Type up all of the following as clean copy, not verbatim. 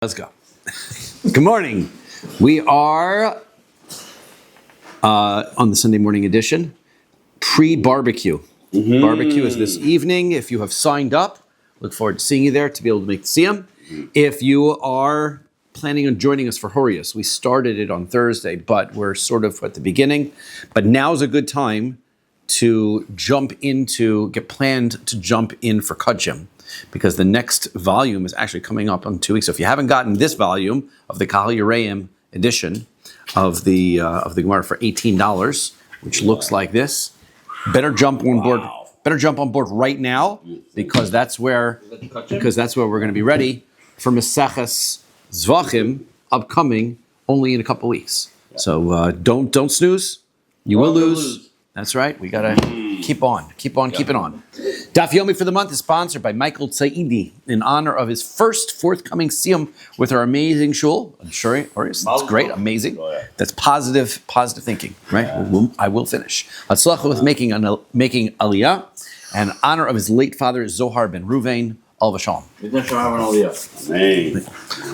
Let's go. Good morning. We are on the Sunday morning edition, pre-barbecue. Barbecue is this evening. If you have signed up, look forward to seeing you there to be able to make the siyum. If you are planning on joining us for Horayos, we started it on Thursday, but we're sort of at the beginning. But now's a good time to get planned to jump in for Kudjim, because the next volume is actually coming up in 2 weeks. So if you haven't gotten this volume of the Kahal Yereim edition of the Gemara for $18, which looks like this, better jump on board. Better jump on board right now, because that's where we're going to be ready for Maseches Zvachim, upcoming only in a couple weeks. So don't snooze. You will lose. That's right. We gotta keep on keeping on. Daf Yomi for the month is sponsored by Michael Tzaidi in honor of his first forthcoming siyum with our amazing shul. I'm sure it's great, amazing. That's positive thinking, right? I will finish. Hatzlacha with making aliyah, and honor of his late father Zohar ben Ruvain. Al Vasham.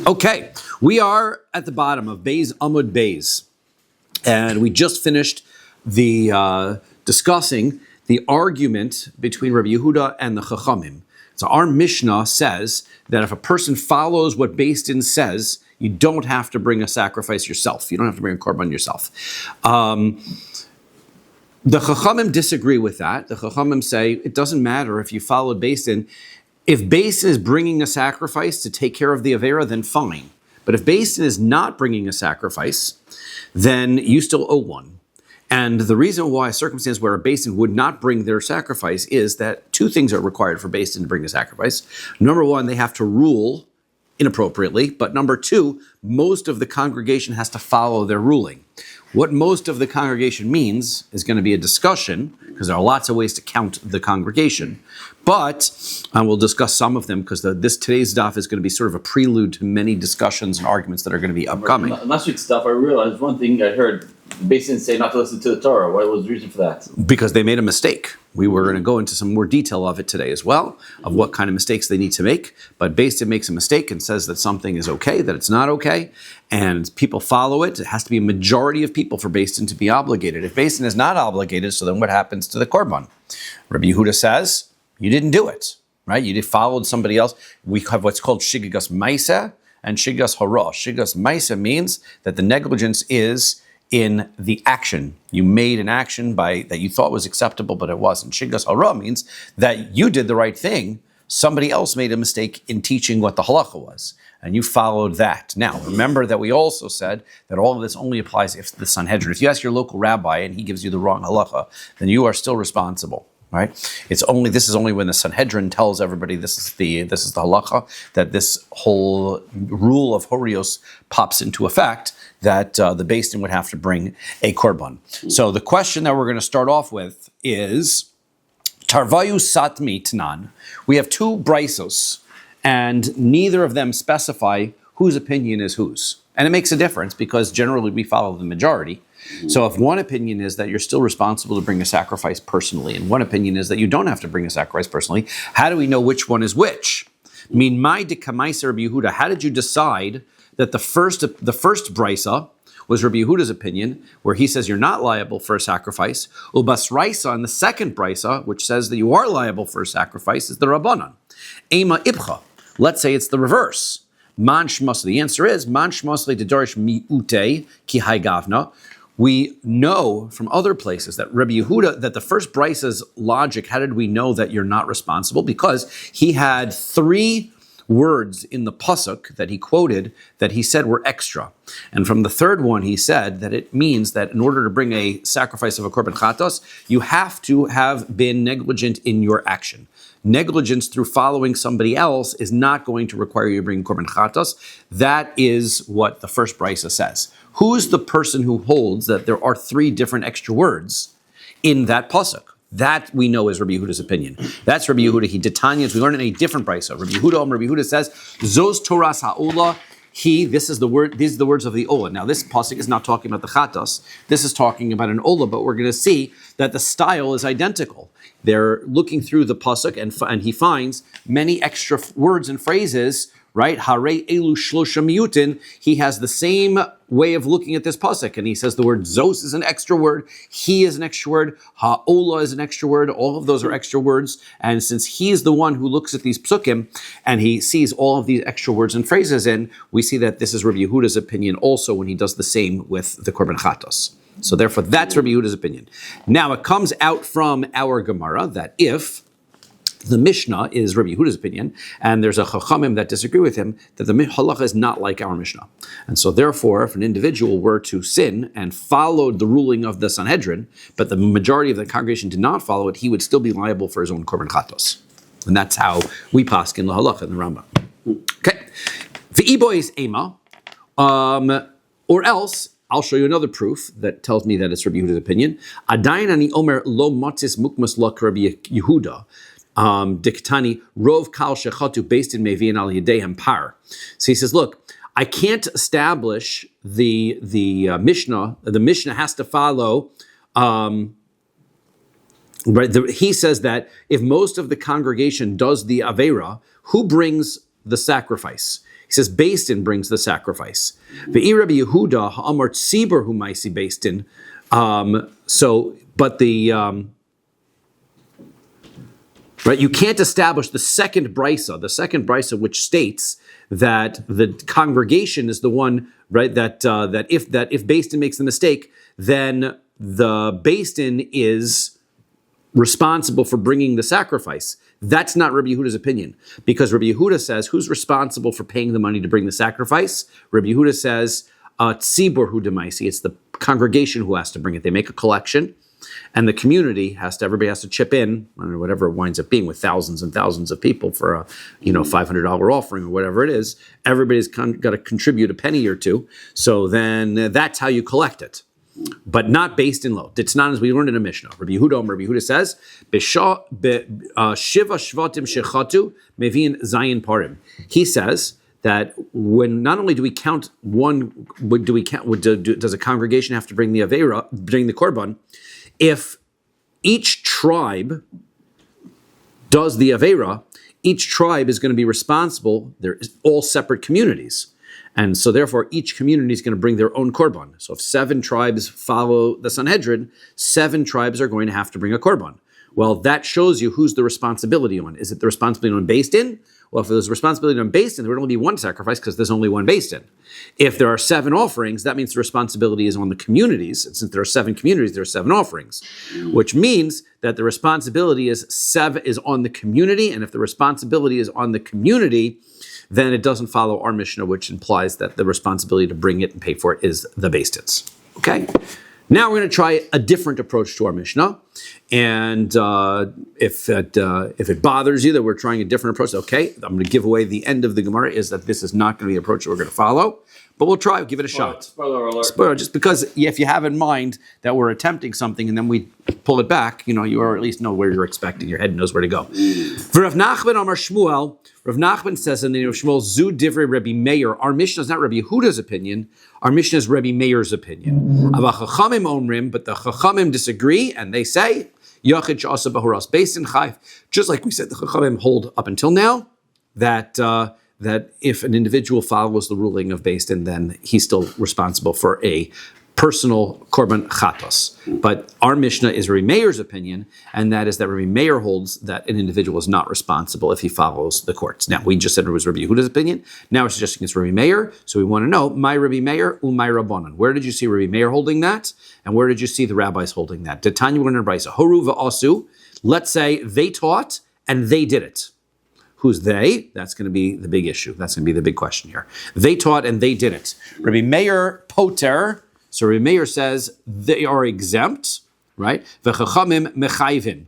Okay, we are at the bottom of Beis Amud Beis, and we just finished the discussing the argument between Rabbi Yehuda and the Chachamim. So our Mishnah says that if a person follows what Beis Din says, you don't have to bring a sacrifice yourself. You don't have to bring a korban yourself. The Chachamim disagree with that. The Chachamim say it doesn't matter if you followed Beis Din. If Beis Din is bringing a sacrifice to take care of the Avera, then fine. But if Beis Din is not bringing a sacrifice, then you still owe one. And the reason why a circumstance where a Beis Din would not bring their sacrifice is that two things are required for Beis Din to bring a sacrifice. Number one, they have to rule inappropriately. But number two, most of the congregation has to follow their ruling. What most of the congregation means is going to be a discussion, because there are lots of ways to count the congregation. But we'll discuss some of them, because today's daf is going to be sort of a prelude to many discussions and arguments that are going to be upcoming. Last week's daf, I realized one thing I heard. Beis Din say not to listen to the Torah. What was the reason for that? Because they made a mistake. We were going to go into some more detail of it today as well, of what kind of mistakes they need to make. But Beis Din makes a mistake and says that something is okay, that it's not okay, and people follow it. It has to be a majority of people for Beis Din to be obligated. If Beis Din is not obligated, so then what happens to the korban? Rabbi Yehuda says, you didn't do it, right? You followed somebody else. We have what's called shigigas maisa and shigigas hara. Shigigas maisa means that the negligence is in the action. You made an action that you thought was acceptable, but it wasn't. Shigas hara means that you did the right thing. Somebody else made a mistake in teaching what the halacha was, and you followed that. Now, remember that we also said that all of this only applies if the Sanhedrin. If you ask your local rabbi and he gives you the wrong halacha, then you are still responsible. Right? This is only when the Sanhedrin tells everybody this is the halacha, that this whole rule of Horayos pops into effect, that the Beis Din would have to bring a korban. So the question that we're going to start off with is Tarvayu Satmi Tanan. We have two brisos, and neither of them specify whose opinion is whose. And it makes a difference, because generally we follow the majority. So if one opinion is that you're still responsible to bring a sacrifice personally, and one opinion is that you don't have to bring a sacrifice personally, how do we know which one is which? How did you decide that the first brisa was Rabbi Yehuda's opinion, where he says you're not liable for a sacrifice? Ubas Raisa, and the second brisa, which says that you are liable for a sacrifice, is the Rabbanan. Ema Ibcha. Let's say it's the reverse. Man Shmasli. The answer is Man Shmasli Dedarish Miute Ki Hai Gavna. We know from other places that Rabbi Yehuda, that the first brisa's logic, how did we know that you're not responsible? Because he had three words in the pasuk that he quoted that he said were extra. And from the third one, he said that it means that in order to bring a sacrifice of a korban chatos, you have to have been negligent in your action. Negligence through following somebody else is not going to require you to bring korban chatos. That is what the first brisa says. Who's the person who holds that there are three different extra words in that pasuk? That we know is Rabbi Yehuda's opinion. That's Rabbi Yehuda. He detanyas. We learn in a different brisa. Rabbi Yehuda says, "Zos Toras ha'ola." This is the word. These are the words of the ola. Now, this pasuk is not talking about the chatos. This is talking about an ola. But we're going to see that the style is identical. They're looking through the pasuk, and he finds many extra words and phrases right? Hare elu shlosha miyutin. He has the same way of looking at this pasuk, and he says the word zos is an extra word, he is an extra word, ha'ola is an extra word. All of those are extra words, and since he is the one who looks at these psukim and he sees all of these extra words and phrases in, we see that this is Rabbi Yehuda's opinion also when he does the same with the korban chatos. So therefore, that's Rabbi Yehuda's opinion. Now it comes out from our Gemara that if the Mishnah is Rabbi Yehuda's opinion, and there's a Chachamim that disagree with him, that the halacha is not like our Mishnah. And so therefore, if an individual were to sin and followed the ruling of the Sanhedrin, but the majority of the congregation did not follow it, he would still be liable for his own korban chatos. And that's how we paskin la halacha in the Rambam. Okay. V'ibois ema, or else, I'll show you another proof that tells me that it's Rabbi Yehuda's opinion. Adayin ani omer lo matis mukmas la Rabbi Yehuda. Diktani rov kal shechatu based in mevian al yedehem par. So he says, look, I can't establish the Mishnah. The Mishnah has to follow. Right. He says that if most of the congregation does the avera, who brings the sacrifice? He says Beis Din brings the sacrifice. Ve'i Rabbi Yehuda ha'amar tzibur hu maisi Beis Din. Right, you can't establish the second brisa, which states that the congregation is the one, right? That if Beis Din makes the mistake, then the Beis Din is responsible for bringing the sacrifice. That's not Rabbi Yehuda's opinion, because Rabbi Yehuda says, who's responsible for paying the money to bring the sacrifice? Rabbi Yehuda says, tzibur hu demaisi. It's the congregation who has to bring it. They make a collection. And the community everybody has to chip in, I don't know, whatever it winds up being, with thousands and thousands of people for a $500 offering or whatever it is. Everybody's got to contribute a penny or two. So then that's how you collect it, but not based in lo. It's not as we learned in a Mishnah. Rabbi Yehuda says, Shiva shvatim shechatu mevin zayin parim. He says that when not only do we count one, does a congregation have to bring the avera, bring the korban? If each tribe does the avera, each tribe is going to be responsible. They're all separate communities. And so therefore, each community is going to bring their own korban. So if 7 tribes follow the Sanhedrin, 7 tribes are going to have to bring a korban. Well, that shows you who's the responsibility on. Is it the responsibility on Beis Din? Well, if there's responsibility on Beis Din, there would only be one sacrifice because there's only one Beis Din. If there are 7 offerings, that means the responsibility is on the communities. And since there are 7 communities, there are 7 offerings, which means that the responsibility is on the community. And if the responsibility is on the community, then it doesn't follow our Mishnah, which implies that the responsibility to bring it and pay for it is the Beis Din's. Okay. Now we're going to try a different approach to our Mishnah, and if it bothers you that we're trying a different approach, okay, I'm going to give away the end of the Gemara is that this is not going to be the approach that we're going to follow, but we'll try, give it a shot. Spoiler alert. Spoiler, just because if you have in mind that we're attempting something and then we pull it back, you or at least know where you're expecting, your head knows where to go. For Rav Nachman Amar Shmuel, Rav Nachman says in the name of Shmuel, Zu Divrei Rabbi Meir. Our Mishnah is not Rabbi Yehuda's opinion. Our Mishnah is Rabbi Meir's opinion. Ava Chachamim Omrim, but the Chachamim disagree, and they say, Yachid Sh'asa B'Horas Beis Din Chayv. Just like we said, the Chachamim hold up until now that if an individual follows the ruling of Beis Din, then he's still responsible for a personal korban chatos. But our Mishnah is Rabbi Meir's opinion, and that is that Rabbi Meir holds that an individual is not responsible if he follows the courts. Now, we just said it was Rabbi Yehuda's opinion. Now we're suggesting it's Rabbi Meir, so we want to know, my Rabbi Meir, my Rabbanan. Where did you see Rabbi Meir holding that? And where did you see the rabbis holding that? Detanya we're going to brisa. Horu va'asu. Let's say they taught and they did it. Who's they? That's going to be the big issue. That's going to be the big question here. They taught and they did it. Rabbi Meir poter. So Rabbi Meir says they are exempt, right? V'chachamim mechayvin.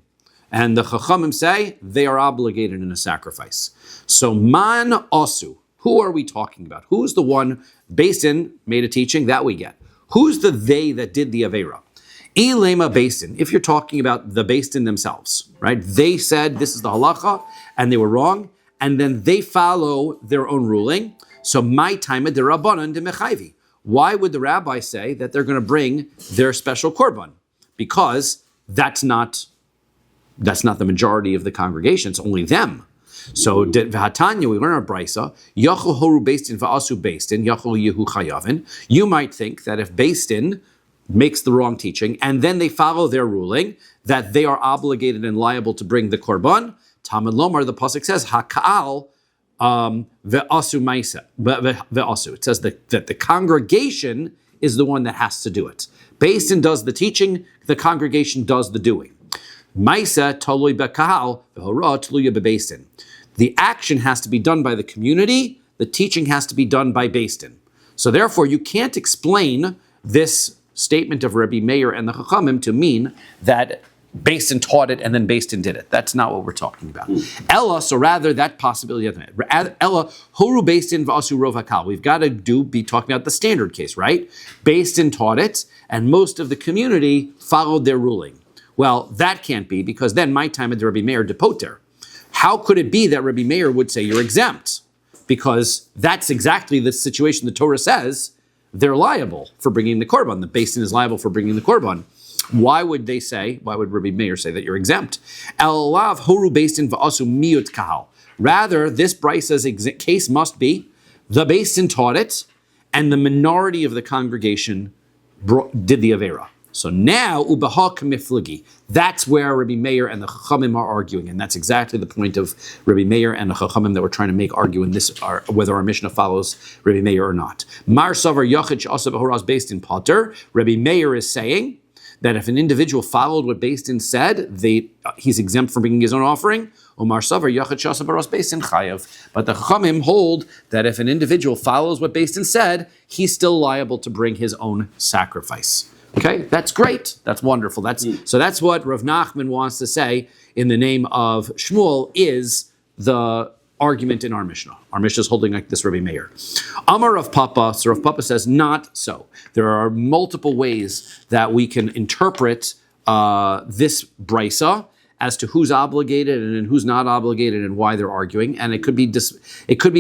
And the chachamim say they are obligated in a sacrifice. So man asu. Who are we talking about? Who's the one? Beis Din made a teaching that we get. Who's the they that did the avera? Ilema Beis Din. If you're talking about the Beis Din themselves, right? They said this is the halacha, and they were wrong, and then they follow their own ruling. So my time de rabbanan de mechayvi. Why would the rabbi say that they're going to bring their special korban? Because that's not the majority of the congregation. It's only them. So v'hatanya, we learn our brisa. Yachol horu beis din va'asu beis din yachol yehu chayavin. You might think that if beis din makes the wrong teaching and then they follow their ruling, that they are obligated and liable to bring the korban. Talmud Lomar, the pasuk says haka'al ve'asu ma'isa ve'asu. It says that the congregation is the one that has to do it. Beis din does the teaching, the congregation does the doing. Ma'isa tolui be'kahal ve'hora toluya be'beis din. The action has to be done by the community. The teaching has to be done by beis din. So therefore, you can't explain this statement of Rabbi Meir and the Chachamim to mean that beis din taught it and then beis din did it. That's not what we're talking about. Ella, so rather that possibility. Ella horu beis din v'asu rov hakal. We've got to be talking about the standard case, right? Beis din taught it, and most of the community followed their ruling. Well, that can't be, because then my time at the Rabbi Meir depoter. How could it be that Rabbi Meir would say you're exempt? Because that's exactly the situation the Torah says. They're liable for bringing the korban. The beis din is liable for bringing the korban. Why would Rabbi Meir say that you're exempt? Elav horu beis din va'asu miut kahal. Rather, this brisa's case must be the beis din taught it, and the minority of the congregation did the avera. So now, ubaha kamifligi. That's where Rabbi Meir and the Chachamim are arguing, and that's exactly the point of Rabbi Meir and the Chachamim that we're trying to make argue in this, whether our Mishnah follows Rabbi Meir or not. Mar savar yachid she'asa b'horaz beis din pater. Rabbi Meir is saying that if an individual followed what beis din said, he's exempt from bringing his own offering. Omar savar yachid she'asa b'horaz beis din chayav. But the Chachamim hold that if an individual follows what beis din said, he's still liable to bring his own sacrifice. Okay, that's great. That's wonderful. So that's what Rav Nachman wants to say in the name of Shmuel is the argument in our Mishnah. Our Mishnah is holding like this Rabbi Meir. Amar Rav Papa, so Rav Papa says, not so. There are multiple ways that we can interpret this brisa as to who's obligated and who's not obligated and why they're arguing. And it could be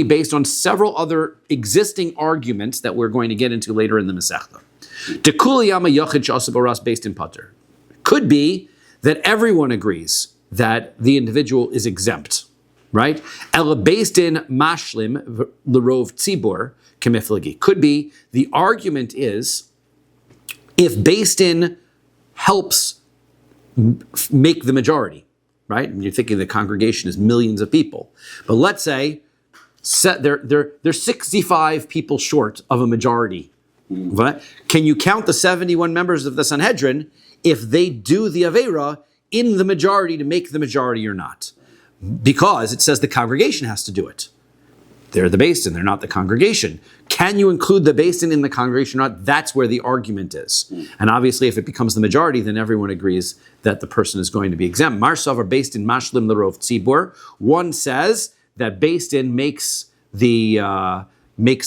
based on several other existing arguments that we're going to get into later in the Masechta. Could be that everyone agrees that the individual is exempt, right? Ela beis din mashlim l'rov tzibur kemiflagi. Could be the argument is if beis din helps make the majority, right? And you're thinking the congregation is millions of people, but let's say they're 65 people short of a majority. Can you count the 71 members of the Sanhedrin if they do the Aveira in the majority to make the majority or not? Because it says the congregation has to do it. They're the beis din, they're not the congregation. Can you include the beis din in the congregation or not? That's where the argument is. And obviously if it becomes the majority, then everyone agrees that the person is going to be exempt. Mar savar beis din mashlim l'rov tzibur. One says that beis din makes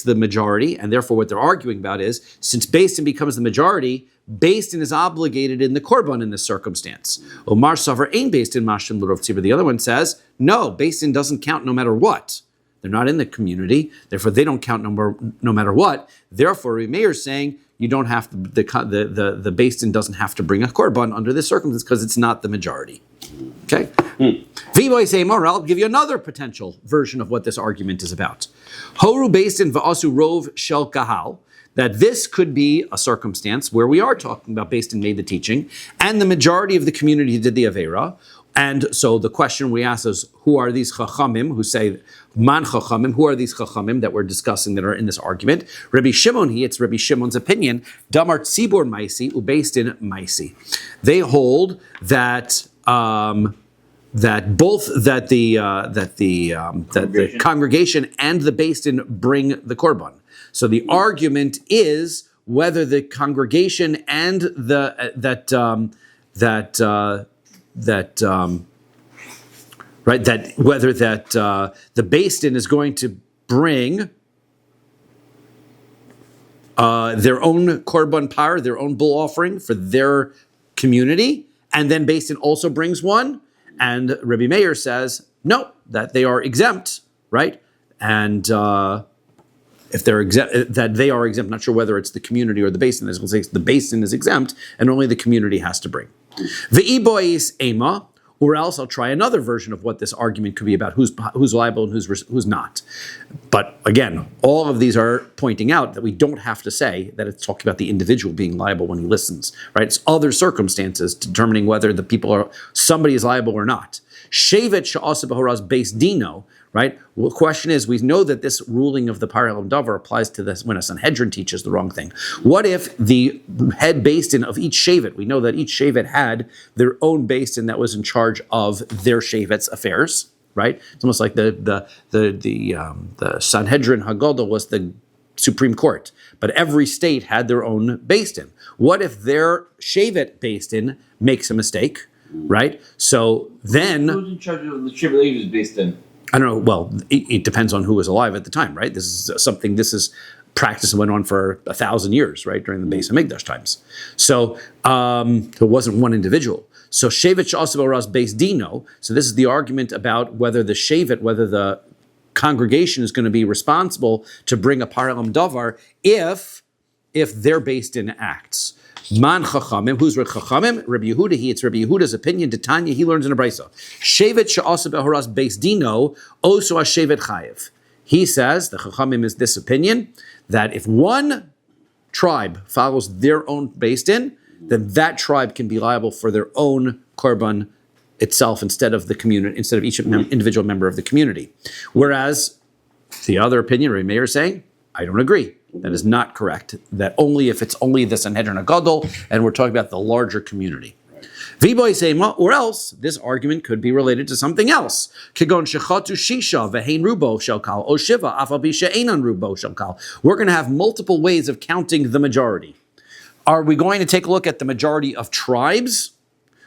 the majority, and therefore what they're arguing about is, since beis din becomes the majority, beis din is obligated in the korban in this circumstance. Omar savar ein beis din mashlim l'rov tzibur. The other one says, no, beis din doesn't count no matter what. They're not in the community, therefore they don't count no matter what. Therefore, Rabbi Meir is saying you don't have to, the beis din doesn't have to bring a korban under this circumstance because it's not the majority. Okay? I'll give you another potential version of what this argument is about. Horu beis din va'asu rov shel kahal. That this could be a circumstance where we are talking about beis din made the teaching, and the majority of the community did the avera. And so the question we ask is, who are these chachamim who say, man chachamim, who are these chachamim that we're discussing that are in this argument? Rabbi Shimon, it's Rabbi Shimon's opinion, damar tzibur maisi, ubeis din maisi. They hold that the congregation and the beis din bring the korban. So the argument is whether the congregation and the beis din is going to bring their own korban par, their own bull offering for their community, and then beis din also brings one. And Rabbi Meir says no, that they are exempt, right? And if they're exempt, that they are exempt. Not sure whether it's the community or the beis din. The beis din is exempt, and only the community has to bring. Ve'ibois ema or else I'll try another version of what this argument could be about who's liable and who's not. But again, all of these are pointing out that we don't have to say that it's talking about the individual being liable when he listens, right? It's other circumstances determining whether somebody is liable or not. Shevet she'asa b'horaz beis dino, right? Well, the question is, we know that this ruling of the Paralel Davar applies to this when a Sanhedrin teaches the wrong thing. What if the head Beis Din of each Shevet, we know that each Shevet had their own Beis Din that was in charge of their Shevet's affairs, right? It's almost like the Sanhedrin Haggadah was the Supreme Court, but every state had their own Beis Din. What if their Shevet Beis Din makes a mistake, right? So then, who's in charge of the tribulations based in? I don't know. Well, it depends on who was alive at the time, right? This is practice that went on for 1,000 years, right, during the Beis Hamikdash times. So it wasn't one individual. So Shevet she'asa b'horaz beis dino. So this is the argument about whether the congregation is going to be responsible to bring a paralel davar if their Beis Din acts. Man Chachamim, who's Chachamim? Rabbi Yehuda. It's Rabbi Yehuda's opinion. Tanya, he learns in a brisa. Shevet she'asa b'horaz beis dino, oso shevet chayev. He says, the Chachamim is this opinion, that if one tribe follows their own Beis Din, then that tribe can be liable for their own korban itself instead of the community, instead of each individual member of the community. Whereas the other opinion, Rabbi Meir is saying, I don't agree. That is not correct. That only if it's only the Sanhedrin Hagadol, and we're talking about the larger community. V'boy say, or else this argument could be related to something else. Kigon shechatu shisha v'hein rubo shel kal, o shiva afal pi she'enan rubo shel kal. We're going to have multiple ways of counting the majority. Are we going to take a look at the majority of tribes?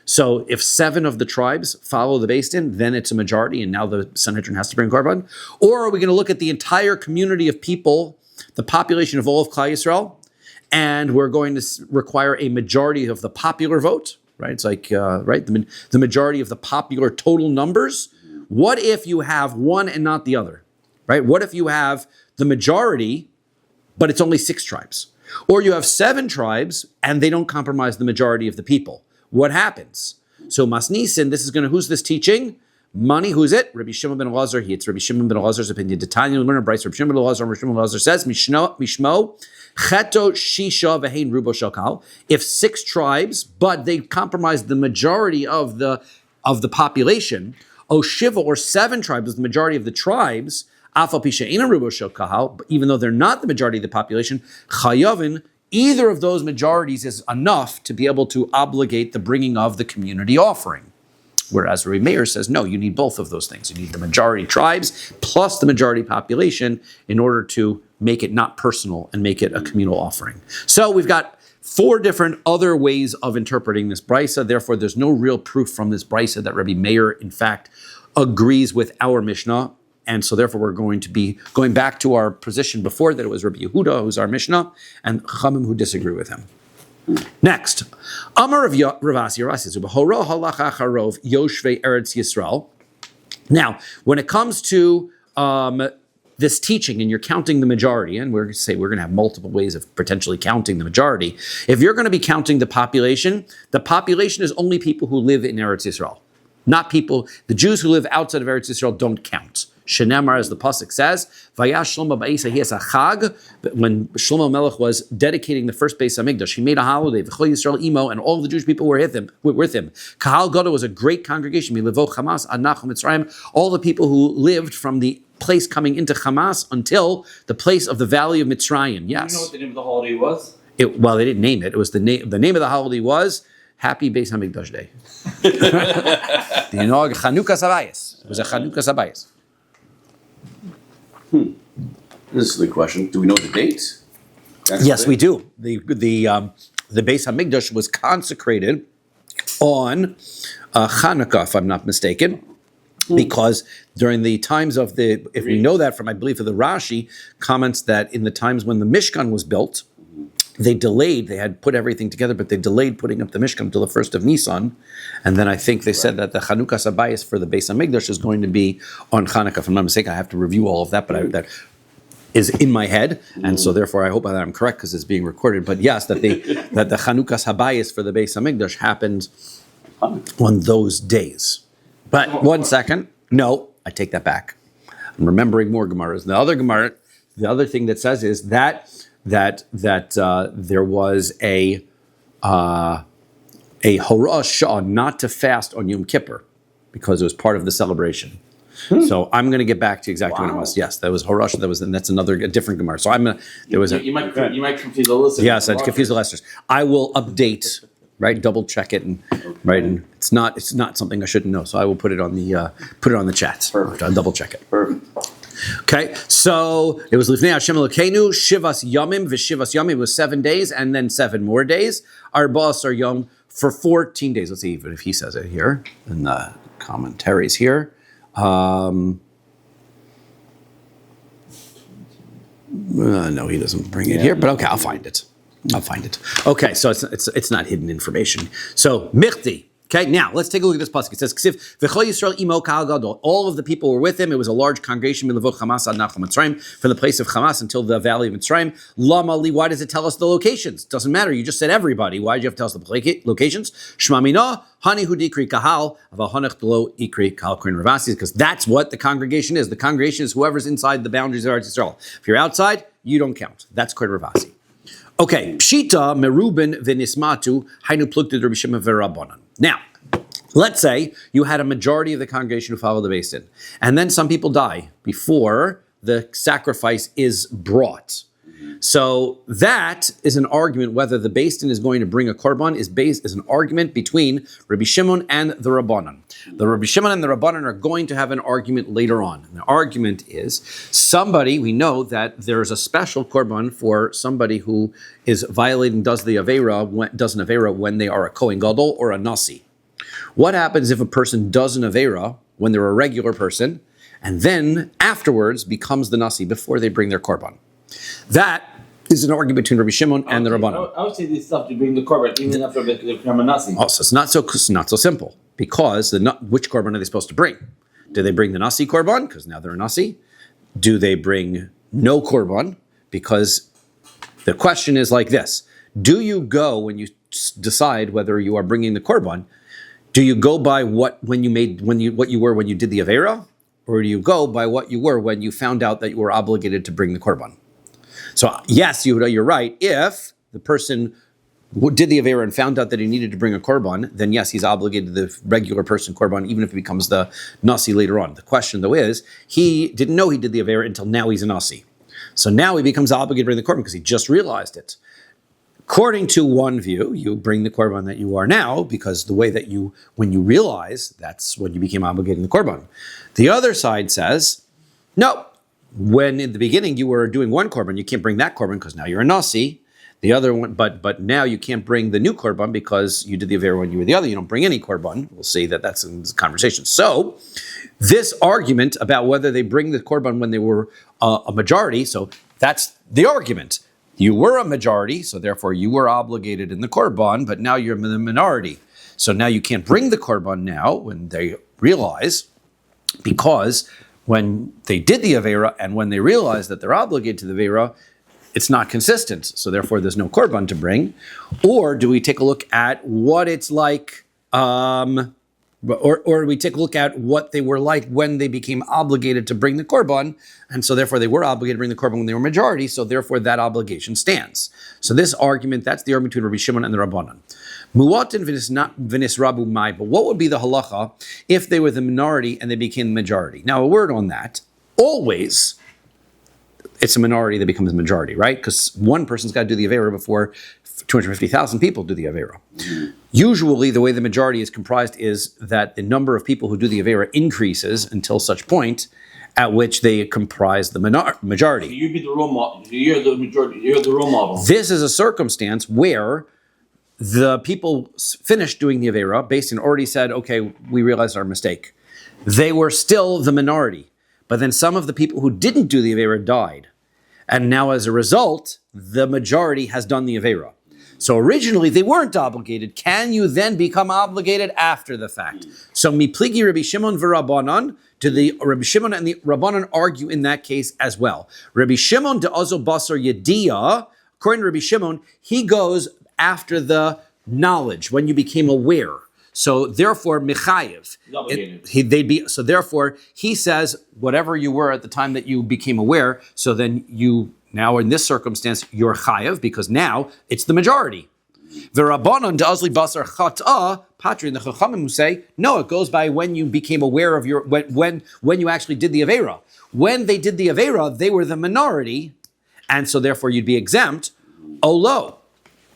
So if 7 of the tribes follow the Beis Din, then it's a majority, and now the Sanhedrin has to bring korban. Or are we going to look at the entire community of people, the population of all of Klal Yisrael, and we're going to require a majority of the popular vote, right? It's like, the majority of the popular total numbers. What if you have one and not the other, right? What if you have the majority, but it's only 6 tribes? Or you have 7 tribes, and they don't compromise the majority of the people. What happens? So Masnisin, who's this teaching? Money, who's it? Rabbi Shimon ben Elazar. It's Rabbi Shimon ben Elazar's opinion. Tanya, learn a brayso. Rabbi Shimon ben Elazar says, Mishmo, cheto shisha v'hein rubo shakal. If 6 tribes, but they compromise the majority of the population, o shiva, or 7 tribes is the majority of the tribes, afal pi she'enan rubo shakal, even though they're not the majority of the population, chayavin, either of those majorities is enough to be able to obligate the bringing of the community offering. Whereas Rabbi Meir says, no, you need both of those things. You need the majority tribes plus the majority population in order to make it not personal and make it a communal offering. So we've got 4 different other ways of interpreting this brisa. Therefore, there's no real proof from this brisa that Rabbi Meir, in fact, agrees with our Mishnah. And so therefore, we're going to be going back to our position before that it was Rabbi Yehuda, who's our Mishnah, and Chachamim who disagree with him. Next, Amar of Ravasi says, "Horo halacha charov yoshvei Eretz Yisrael." Now, when it comes to this teaching, and you're counting the majority, and we're going to have multiple ways of potentially counting the majority. If you're going to be counting the population is only people who live in Eretz Yisrael, not people. The Jews who live outside of Eretz Yisrael don't count. Shenemar, as the pasuk says, Vayash Shlomo ba'isa he has a chag. When Shlomo Melech was dedicating the first Beis Hamikdash, he made a holiday. V'chol Yisrael imo, and all of the Jewish people were with him. Kahal Yereim was a great congregation. Milevo Hamas ad Nachum Mitzrayim. All the people who lived from the place coming into Hamas until the place of the valley of Mitzrayim. Yes. Do you know what the name of the holiday was? Well, they didn't name it. It was the name. The name of the holiday was Happy Beis Hamikdash Day. The Chanukah Sabayis. It was a Chanukah Sabayis. This is the question. Do we know the date? Yes, we do. The Beis Hamikdash was consecrated on Hanukkah, if I'm not mistaken, because during the times of if we know that from, I believe, the Rashi comments that in the times when the Mishkan was built, they had put everything together, but they delayed putting up the Mishkan until the 1st of Nisan. And then I think they said that the Chanukah Sabayis for the Beis Hamikdash is going to be on Hanukkah. If I'm not mistaken, I have to review all of that, but that is in my head. And so therefore I hope that I'm correct because it's being recorded. But yes, that the Chanukah Sabayis for the Beis Hamikdash happened on those days. But 1 second. No, I take that back. I'm remembering more Gemaras. The other Gemara, the other thing that says is that there was a Horayos not to fast on Yom Kippur because it was part of the celebration. So I'm going to get back to exactly when it was. Yes, that was Horayos. That's a different Gemara. So you might confuse the listeners. Yes, I confuse the listeners. I will update, right? Double check it, and right, and it's not something I shouldn't know. So I will put it on the chat. Perfect. I'll double check it. Perfect. Okay, so it was Lifnei Hashem Elokeinu Shivas Yamim v'Shivas Yamim. It was 7 days and then 7 more days. Arba Asar Yom for 14 days. Let's see if he says it here in the commentaries here. No, he doesn't bring it here, but okay, I'll find it. Okay, so it's not hidden information. So Michti. Okay, now let's take a look at this pasuk. It says, "Ksiv v'chol Yisrael imo kahal gadol." All of the people were with him. It was a large congregation from the place of Hamas until the valley of Mitzrayim. Lama li. Why does it tell us the locations? Doesn't matter. You just said everybody. Why did you have to tell us the locations? Shmamina hani hu dikri kahal avahonech below ikri kahal kohen ravasi, because that's what the congregation is. The congregation is whoever's inside the boundaries of Eretz Yisrael. If you're outside, you don't count. That's kohen ravasi. Okay, pshita merubin v'nismatu hainu plukted Rabbi Shimon v'Rabbanan. Now, let's say you had a majority of the congregation who followed the Beis Din, and then some people die before the sacrifice is brought. So that is an argument whether the Beis Din is going to bring a korban is an argument between Rabbi Shimon and the Rabbanan. The Rabbi Shimon and the Rabbanan are going to have an argument later on. And the argument is we know that there is a special korban for somebody who is violating, does an Avera when they are a Kohen Gadol or a Nasi. What happens if a person does an Avera when they're a regular person and then afterwards becomes the Nasi before they bring their korban? That is an argument between Rabbi Shimon and the Rabbanan. I would say this stuff to bring the korban even after they become a Nasi. Also, it's not so simple, because which korban are they supposed to bring? Do they bring the Nasi korban because now they're a Nasi? Do they bring no korban? Because the question is like this: do you go when you decide whether you are bringing the korban? Do you go by what you were when you did the avera, or do you go by what you were when you found out that you were obligated to bring the korban? So yes, Yehuda, you're right. If the person did the avera and found out that he needed to bring a korban, then yes, he's obligated to the regular person korban, even if he becomes the nasi later on. The question, though, is he didn't know he did the avera until now he's a nasi. So now he becomes obligated to bring the korban because he just realized it. According to one view, you bring the korban that you are now because the way that when you realize, that's when you became obligated in the korban. The other side says, no. When in the beginning you were doing one korban, you can't bring that korban because now you're a nasi. The other one, but now you can't bring the new korban because you did the avera when you were the other. You don't bring any korban. We'll see that's in this conversation. So this argument about whether they bring the korban when they were a majority, so that's the argument. You were a majority, so therefore you were obligated in the korban, but now you're the minority. So now you can't bring the korban now when they realize, because when they did the Avera and when they realize that they're obligated to the Avera, it's not consistent. So therefore there's no korban to bring. Or do we take a look at what it's like, or we take a look at what they were like when they became obligated to bring the korban, and so therefore they were obligated to bring the korban when they were majority, so therefore that obligation stands. So this argument, that's the argument between Rabbi Shimon and the Rabbanan. Muatin v'nis rabu mai, but what would be the halacha if they were the minority and they became the majority? Now a word on that, always it's a minority that becomes a majority, right? Because one person's got to do the Avera before 250,000 people do the Avera. Usually the way the majority is comprised is that the number of people who do the Avera increases until such point at which they comprise the majority. So you'd be the role model. You're the majority. You're the role model. This is a circumstance where the people finished doing the Avera, Beis Din already said, okay, we realized our mistake. They were still the minority, but then some of the people who didn't do the Avera died. And now as a result, the majority has done the Avera. So originally they weren't obligated. Can you then become obligated after the fact? So mipligi Rabbi Shimon v'Rabbanan, do the Rabbi Shimon and the Rabbanan argue in that case as well. Rabbi Shimon de Ozo Basar Yediyah, according to Rabbi Shimon, he goes after the knowledge, when you became aware. So therefore, Mechayev. Therefore, he says, whatever you were at the time that you became aware, so then you, now in this circumstance, you're Chayev, because now it's the majority. V'Rabbanan de'azli basar chat'ah patri, and the Chachamim who say, no, it goes by when you became aware of your, when you actually did the Avera. When they did the Avera, they were the minority, and so therefore you'd be exempt. Olo.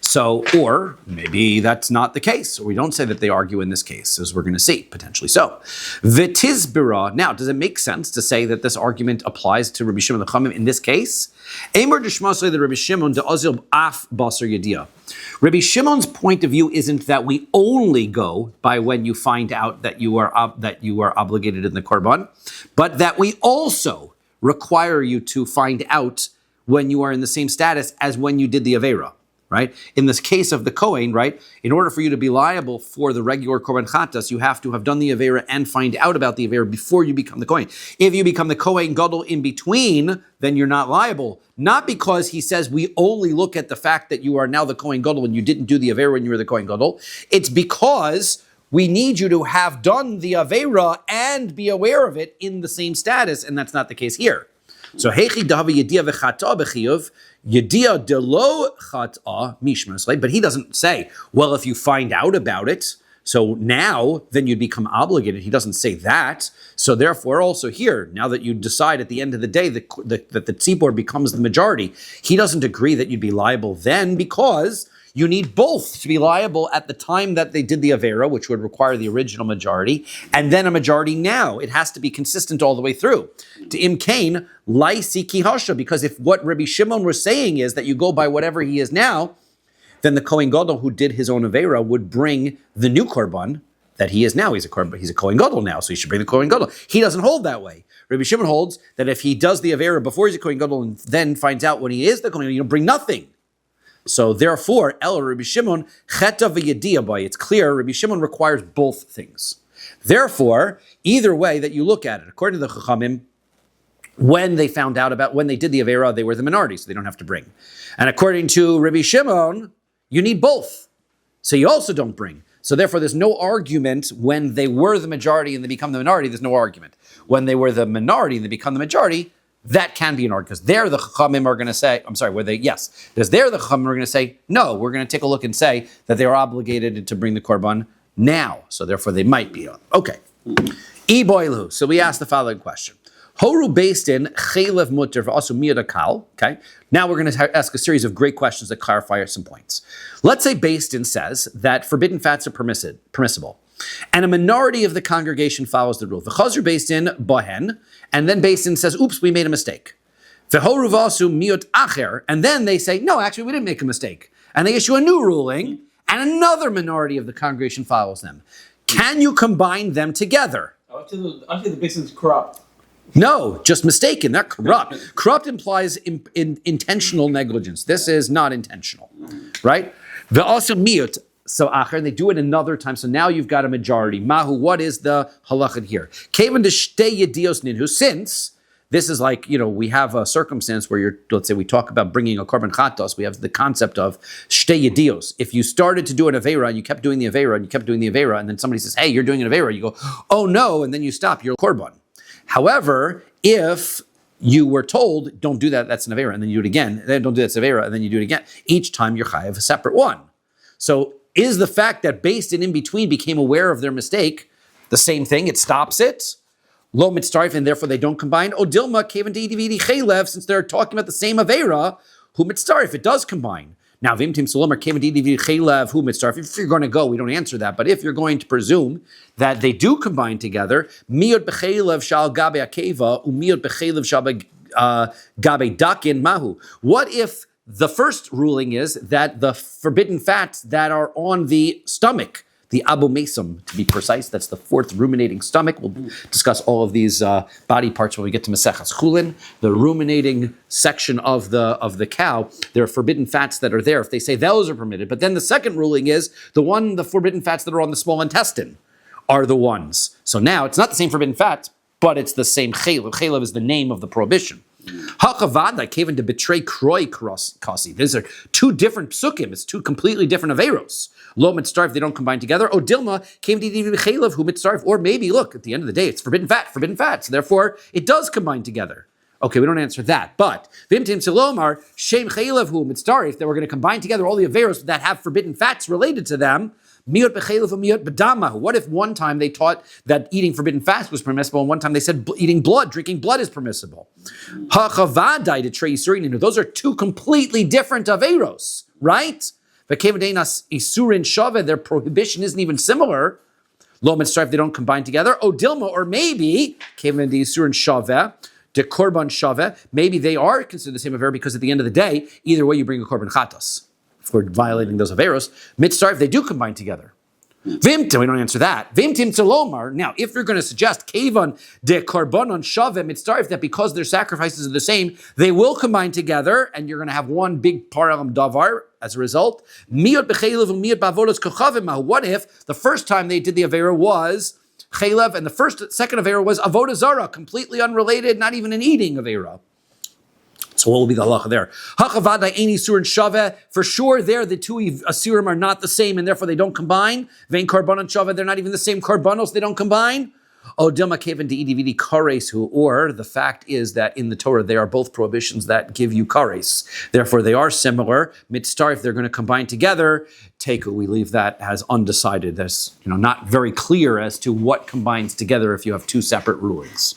So, or maybe that's not the case. Or we don't say that they argue in this case, as we're going to see, potentially so. V'tizbira. Now, does it make sense to say that this argument applies to Rabbi Shimon Lechamim in this case? Emer d'shmasei the Rabbi Shimon de'azil af basar yediyah. Rabbi Shimon's point of view isn't that we only go by when you find out that you are obligated in the korban, but that we also require you to find out when you are in the same status as when you did the Avera. Right? In this case of the Kohen, right? In order for you to be liable for the regular Korban Chatas, you have to have done the Avera and find out about the Avera before you become the Kohen. If you become the Kohen Gadol in between, then you're not liable. Not because he says we only look at the fact that you are now the Kohen Gadol and you didn't do the Avera when you were the Kohen Gadol. It's because we need you to have done the Avera and be aware of it in the same status, and that's not the case here. So Hechi Davi Yediyah v'Chata b'Chiyuv, Yediyah delo Chata Mishmas, but he doesn't say, well, if you find out about it, so now then you'd become obligated. He doesn't say that. So therefore, also here, now that you decide at the end of the day that the tzibor becomes the majority, he doesn't agree that you'd be liable then, because you need both to be liable at the time that they did the Avera, which would require the original majority, and then a majority now. It has to be consistent all the way through. To Imkain, Laisi Kihasha, because if what Rabbi Shimon was saying is that you go by whatever he is now, then the Kohen Gadol who did his own Avera would bring the new Korban that he is now. He's a Kohen Gadol now, so he should bring the Kohen Gadol. He doesn't hold that way. Rabbi Shimon holds that if he does the Avera before he's a Kohen Gadol and then finds out when he is the Kohen Gadol, you don't bring nothing. So therefore, El Rabbi Shimon, Cheta v'Yediyah by, it's clear, Rabbi Shimon requires both things. Therefore, either way that you look at it, according to the Chachamim, when they found out about, when they did the Avera, they were the minority, so they don't have to bring. And according to Rabbi Shimon, you need both. So you also don't bring. So therefore, there's no argument when they were the majority and they become the minority, there's no argument. When they were the minority and they become the majority, that can be an argument, because there the Chachamim are going to say, because there the Chachamim are going to say, no, we're going to take a look and say that they are obligated to bring the Korban now. So therefore they might be. Okay. Iboilu. So we ask the following question. Horu based in Chaylev Mutter v'asu miyad akal. Okay. Now we're going to ask a series of great questions that clarify some points. Let's say based in says that forbidden fats are permissible. And a minority of the congregation follows the rule. V'chazru based in bohen, and then based in says, oops, we made a mistake. V'horu v'asu miyot acher, and then they say, no, actually we didn't make a mistake. And they issue a new ruling, and another minority of the congregation follows them. Can you combine them together? Actually, the basin's corrupt. No, just mistaken. They're corrupt. Corrupt implies intentional negligence. This is not intentional, right? V'asu miyot. So acher, and they do it another time. So now you've got a majority. Mahu, what is the halacha here? Kevan de shtei yedios ninhu, since this is like, we have a circumstance where let's say we talk about bringing a korban chatos, we have the concept of shtei yedios. If you started to do an avera and you kept doing the avera and you kept doing the avera, and then somebody says, hey, you're doing an avera, you go, oh no, and then you stop, you're korban. However, if you were told, don't do that, that's an avera, and then you do it again, then don't do that, that's avera, and then you do it again, each time you're chayav a separate one. So is the fact that based and in between became aware of their mistake the same thing? It stops it. Lo mitzarif, and therefore they don't combine. O dilma kevan de'idividi chaylev, since they're talking about the same avera, hu mitzarif, it does combine. Now vimtim solomar kevan de'idividi chaylev, hu mitzarif. If you're going to go, we don't answer that. But if you're going to presume that they do combine together, miyot b'chaylev shal gabe akeva, umiyot b'chaylev shal gabe dakin mahu. What if the first ruling is that the forbidden fats that are on the stomach, the abomasum to be precise, that's the fourth ruminating stomach. We'll discuss all of these body parts when we get to Maseches Chulin. The ruminating section of the cow, there are forbidden fats that are there. If they say those are permitted, but then the second ruling is the forbidden fats that are on the small intestine are the ones. So now it's not the same forbidden fats, but it's the same chaylev. Chaylev is the name of the prohibition. Hachavada came in to betray Kroi Kasi. These are two different psukim. It's two completely different averos. Lo mitzarif, they don't combine together. O Dilma came to Chaylev who mitzarif. Or maybe, look, at the end of the day, it's forbidden fat. So therefore, it does combine together. Okay, we don't answer that. But Vimtim Silomar, Shem Chaylev hu mitzarif, that we're going to combine together all the averos that have forbidden fats related to them. Miot bechaylev miot bedama. What if one time they taught that eating forbidden fats was permissible, and one time they said eating blood, drinking blood is permissible? Hachavadai to trei yisurin. Those are two completely different averos, right? V'kevadenas isurin shave. Their prohibition isn't even similar. Lo mitzarif, they don't combine together. O Dilma, or maybe kevaden isurin shave. De korban shave. Maybe they are considered the same avera because at the end of the day, either way you bring a korban chatas for violating those averos. Mitzarif, they do combine together. Vimtim, we don't answer that. Vimtim tzalomar. Now, if you're going to suggest kevan de korbanon shave mitzarif, that because their sacrifices are the same, they will combine together, and you're going to have one big paralam davar as a result. Miot bechelev and miot bavolos kochavim. What if the first time they did the avera was chelev, and the second avera was avodah zara, completely unrelated, not even an eating avera? So what will be the halacha there? Hachavadai ein isur and shave. For sure, there the two asurim are not the same, and therefore they don't combine. Vein karban and shave. They're not even the same karbanos. They don't combine. O dilma kevan de edividi kares hu. Or the fact is that in the Torah they are both prohibitions that give you kares. Therefore they are similar. Mitzvah, if they're going to combine together, teku, we leave that as undecided. There's not very clear as to what combines together if you have two separate rulings.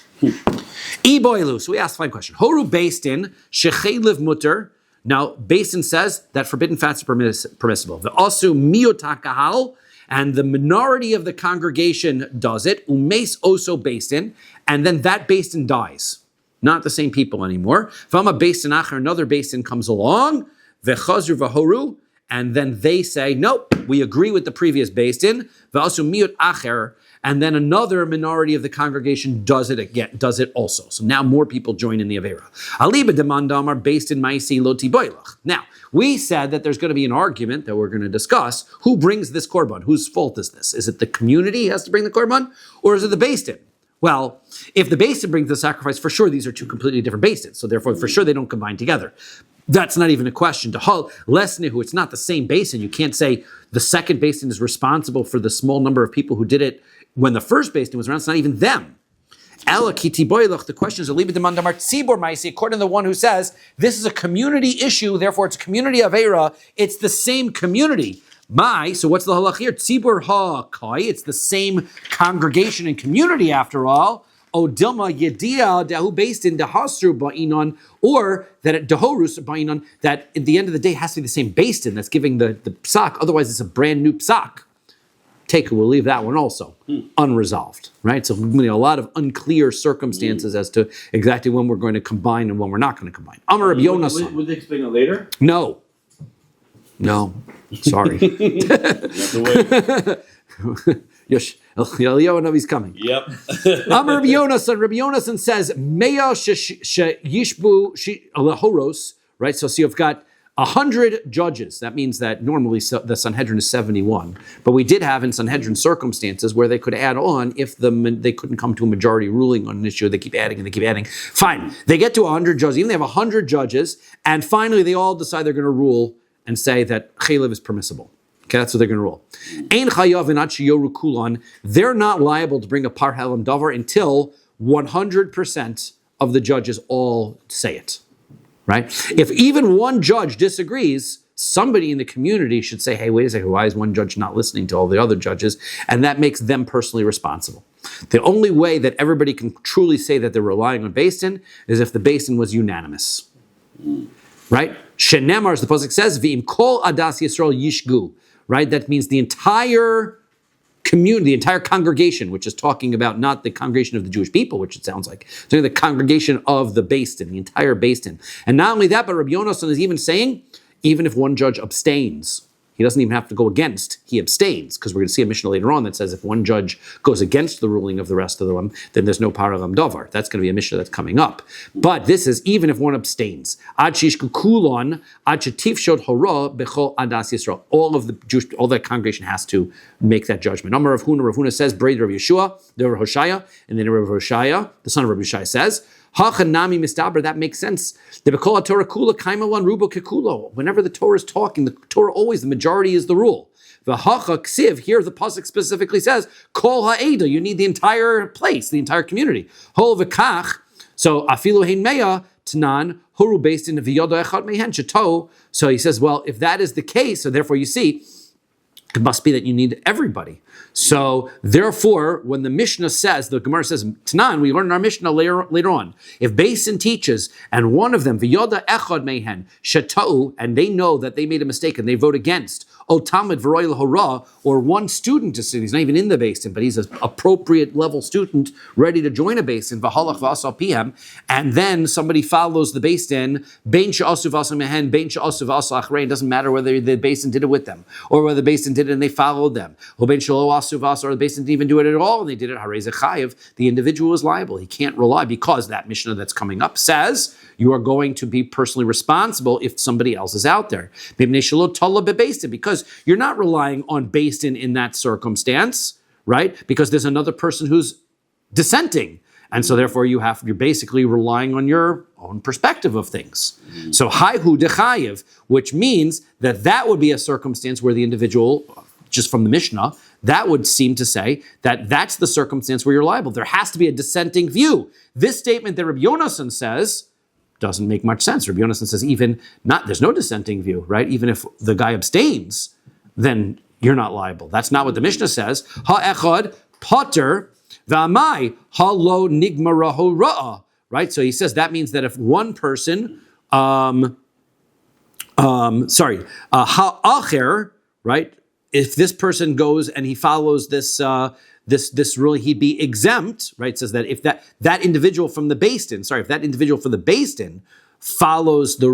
Eboilu. So we asked the fine question. Horu based in shecheliv mutter. Now, Basin says that forbidden fats are permissible. The asu miyota kahal, and the minority of the congregation does it. Umes oso Basin, and then that Basin dies. Not the same people anymore. Vama Basin acher, another Basin comes along. Vechazru vahoru, and then they say, nope, we agree with the previous Basin. V'asu miyot acher. And then another minority of the congregation does it also. So now more people join in the Avera. Aliba demandam are based in Maisi Loti Boilach. Now, we said that there's going to be an argument that we're going to discuss. Who brings this korban? Whose fault is this? Is it the community has to bring the korban? Or is it the Beis Din? Well, if the Beis Din brings the sacrifice, for sure these are two completely different Beis Dins. So therefore, for sure they don't combine together. That's not even a question. To Hal Lesnihu, it's not the same Beis Din. You can't say the second Beis Din is responsible for the small number of people who did it when the first Beis Din was around. It's not even them. The question is, according to the one who says this is a community issue, therefore it's a community avera. It's the same community. So what's the halach here? Tzibur ha-kai. It's the same congregation and community after all. O dilma yedia dahu based in dahasru ba'inon, or that at dahorus ba'inon, that at the end of the day has to be the same Beis Din that's giving the psak. Otherwise, it's a brand new psak. We'll leave that one also unresolved, right? So a lot of unclear circumstances as to exactly when we're going to combine and when we're not going to combine. Amar Rabbi Yonasan. Would they explain it later? No. Sorry. Yes, Eliyahu Navi's coming. Yep. Amar Rabbi Yonasan. Rabbi Yonasan says, Meya yishbu lahoros, right? So you've got 100 judges. That means that normally the Sanhedrin is 71. But we did have in Sanhedrin circumstances where they could add on if they couldn't come to a majority ruling on an issue. They keep adding and they keep adding. Fine. They get to 100 judges. Even they have 100 judges. And finally, they all decide they're going to rule and say that chaylev is permissible. Okay, that's what they're going to rule. Ein chayav v'nat sheyoru kulan. They're not liable to bring a par halam davar until 100% of the judges all say it. Right? If even one judge disagrees, somebody in the community should say, hey, wait a second, why is one judge not listening to all the other judges? And that makes them personally responsible. The only way that everybody can truly say that they're relying on Beis Din is if the Beis Din was unanimous. Right? Shenemar, as the pasuk says, v'im kol adas Yisrael yishgu. Right? That means the entire community, the entire congregation, which is talking about not the congregation of the Jewish people, which it sounds like, it's the congregation of the Beis Din, the entire Beis Din. And not only that, but Rabbi Yonasan is even saying, even if one judge abstains, he doesn't even have to go against, he abstains, because we're going to see a Mishnah later on that says if one judge goes against the ruling of the rest of them, then there's no paralam davar. That's going to be a Mishnah that's coming up. But this is even if one abstains. Ad shishku kulon, ad shetif shod hora bechol adas Yisrael. All that congregation has to make that judgment. Amar Rav Huna says, Braid Rav Yeshua, the Rav Hoshaya, and then Rav Hoshaya, the son of Rav Hoshaya says, Hachanami mistaber, that makes sense. The B'kol Torah kula kaima one rubo kekulo. Whenever the Torah is talking, the Torah always, the majority is the rule. The hacha ksiv, here the pasuk specifically says, kol ha'eda, you need the entire place, the entire community. Hol v'kach, so afilu hein meya tanan, huru based in v'yoda echad mehen shato. So he says, well, if that is the case, so therefore you see, it must be that you need everybody. So therefore, when the Mishnah says, the Gemara says, Tanan, we learn in our Mishnah later on, if Basin teaches, and one of them, V'yoda echad mehen, shata'u, and they know that they made a mistake and they vote against, O Talmud v'roy l'hora, or one student is sitting, he's not even in the Basin, but he's an appropriate level student, ready to join a Basin, v'halach v'asal pihem, and then somebody follows the Basin, bein she'asu v'asal mehen, bein she'asu v'asal achrein, doesn't matter whether the Basin did it with them, or whether the Basin did it and they followed them, or bein she'lo asu v'asal, or the Basin didn't even do it at all, and they did it, harei zechayev, the individual is liable. He can't rely, because that Mishnah that's coming up says, you are going to be personally responsible if somebody else is out there. Because you're not relying on Beis Din in that circumstance, right? Because there's another person who's dissenting. And so therefore you're basically relying on your own perspective of things. So haihu dechayev, which means that would be a circumstance where the individual, just from the Mishnah, that would seem to say that that's the circumstance where you're liable. There has to be a dissenting view. This statement that Rabbi Yonasan says doesn't make much sense. Rabbi Yonasan says there's no dissenting view, right? Even if the guy abstains, then you're not liable. That's not what the Mishnah says. Ha-echad potter v'amai ha-lo nigmara ho-ra'ah, right? So he says that means that if one person, ha-acher, right? If this person goes and he follows this ruling, he'd be exempt, right? It says that if that individual from the Beis Din, if that individual from the Beis Din follows the